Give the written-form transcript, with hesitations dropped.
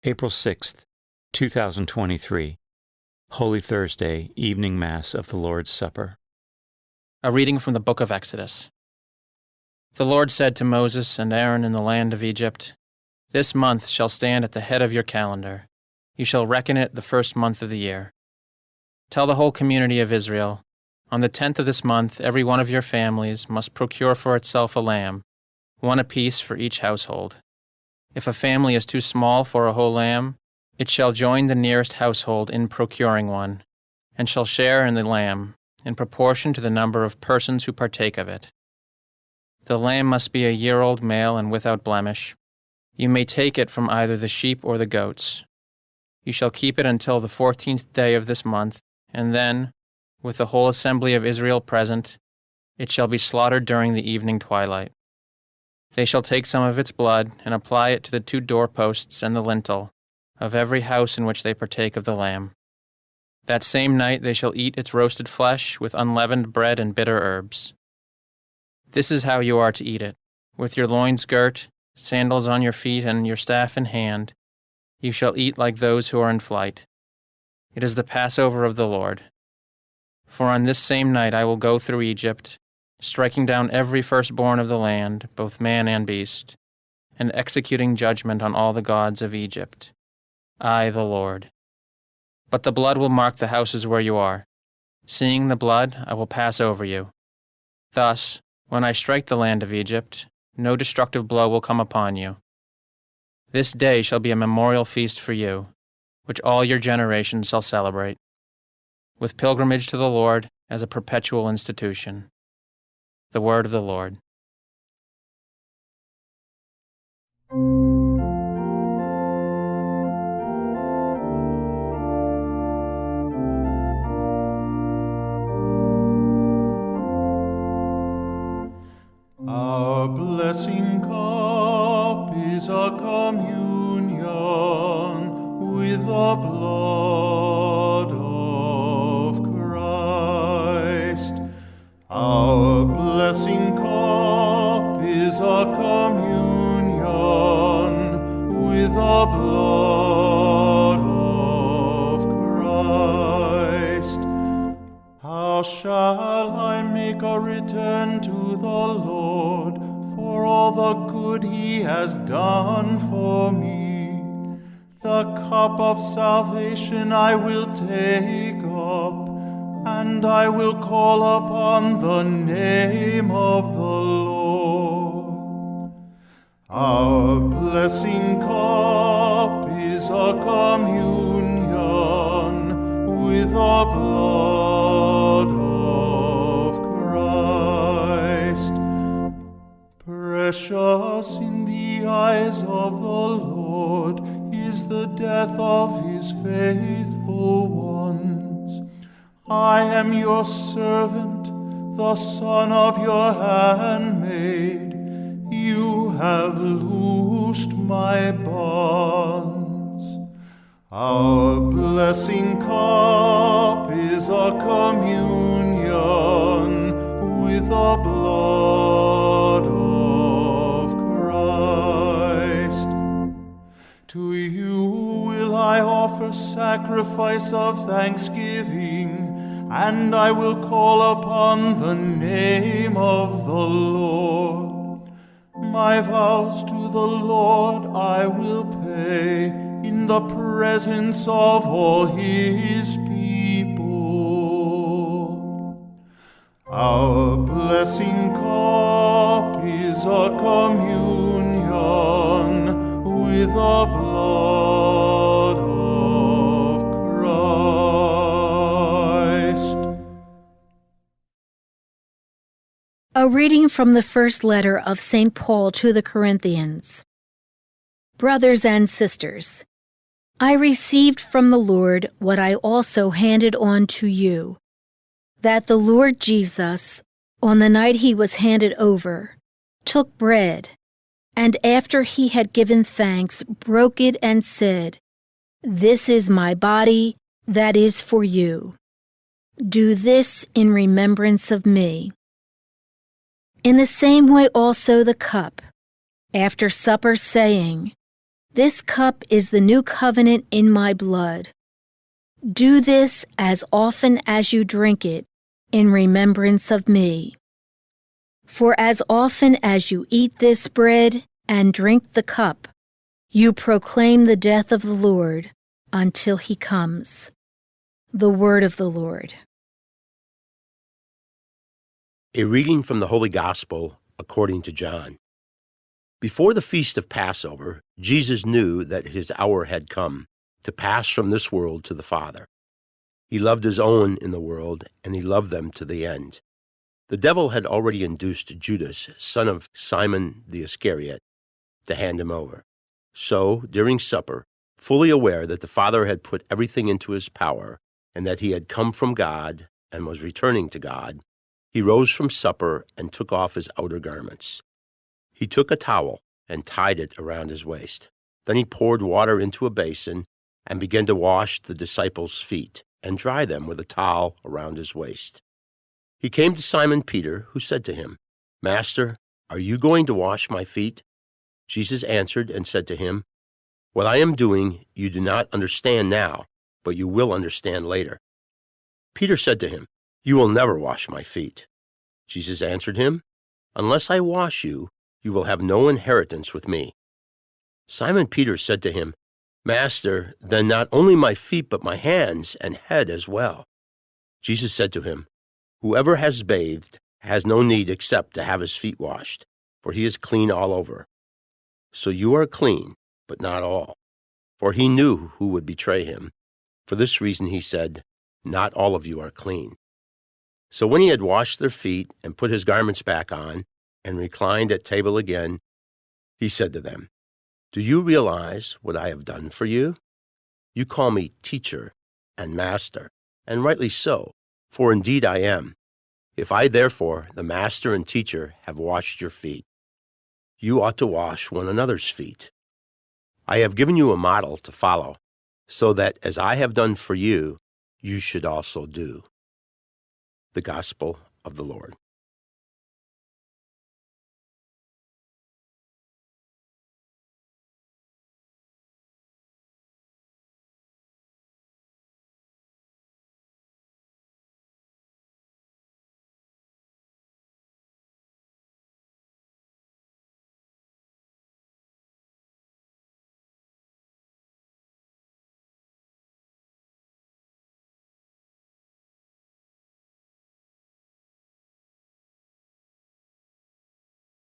April 6th, 2023, Holy Thursday, Evening Mass of the Lord's Supper. A reading from the book of Exodus. The Lord said to Moses and Aaron in the land of Egypt, "This month shall stand at the head of your calendar. You shall reckon it the first month of the year. Tell the whole community of Israel, on the 10th of this month every one of your families must procure for itself a lamb, one apiece for each household. If a family is too small for a whole lamb, it shall join the nearest household in procuring one, and shall share in the lamb, in proportion to the number of persons who partake of it. The lamb must be a year-old male and without blemish. You may take it from either the sheep or the goats. You shall keep it until the 14th day of this month, and then, with the whole assembly of Israel present, it shall be slaughtered during the evening twilight. They shall take some of its blood and apply it to the 2 doorposts and the lintel of every house in which they partake of the lamb. That same night they shall eat its roasted flesh with unleavened bread and bitter herbs. This is how you are to eat it, with your loins girt, sandals on your feet, and your staff in hand. You shall eat like those who are in flight. It is the Passover of the Lord. For on this same night I will go through Egypt, striking down every firstborn of the land, both man and beast, and executing judgment on all the gods of Egypt. I, the Lord. But the blood will mark the houses where you are. Seeing the blood, I will pass over you. Thus, when I strike the land of Egypt, no destructive blow will come upon you. This day shall be a memorial feast for you, which all your generations shall celebrate, with pilgrimage to the Lord as a perpetual institution." The word of the Lord. Our blessing cup is a communion with the blood of Christ. Our blessing cup is a communion with the blood of Christ. How shall I make a return to the Lord for all the good He has done for me? The cup of salvation I will take up, and I will call upon the name of the Lord. Our blessing cup is a communion with the blood of Christ. Precious in the eyes of the Lord is the death of His faithful ones. I am your servant, the son of your handmaid. You have loosed my bonds. Our blessing cup is a communion with the blood of Christ. To you will I offer sacrifice of thanksgiving, and I will call upon the name of the Lord. My vows to the Lord I will pay in the presence of all His people. Our blessing cup is a communion with the blood of Christ. A reading from the first letter of St. Paul to the Corinthians. Brothers and sisters, I received from the Lord what I also handed on to you, that the Lord Jesus, on the night He was handed over, took bread, and after He had given thanks, broke it and said, "This is my body that is for you. Do this in remembrance of me." In the same way also the cup, after supper, saying, This cup is the new covenant in my blood. Do this as often as you drink it in remembrance of me. For as often as you eat this bread and drink the cup, you proclaim the death of the Lord until he comes. The word of the Lord. A reading from the Holy Gospel according to John. Before the feast of Passover, Jesus knew that his hour had come to pass from this world to the Father. He loved his own in the world, and he loved them to the end. The devil had already induced Judas, son of Simon the Iscariot, to hand him over. So, during supper, fully aware that the Father had put everything into his power, and that he had come from God and was returning to God, he rose from supper and took off his outer garments. He took a towel and tied it around his waist. Then he poured water into a basin and began to wash the disciples' feet and dry them with a towel around his waist. He came to Simon Peter, who said to him, "Master, are you going to wash my feet?" Jesus answered and said to him, "What I am doing you do not understand now, but you will understand later." Peter said to him, "You will never wash my feet." Jesus answered him, "Unless I wash you, you will have no inheritance with me." Simon Peter said to him, "Master, then not only my feet but my hands and head as well." Jesus said to him, "Whoever has bathed has no need except to have his feet washed, for he is clean all over. So you are clean, but not all." For he knew who would betray him. For this reason he said, "Not all of you are clean." So when he had washed their feet and put his garments back on and reclined at table again, he said to them, "Do you realize what I have done for you? You call me teacher and master, and rightly so, for indeed I am. If I therefore, the master and teacher, have washed your feet, you ought to wash one another's feet. I have given you a model to follow, so that as I have done for you, you should also do." The Gospel of the Lord.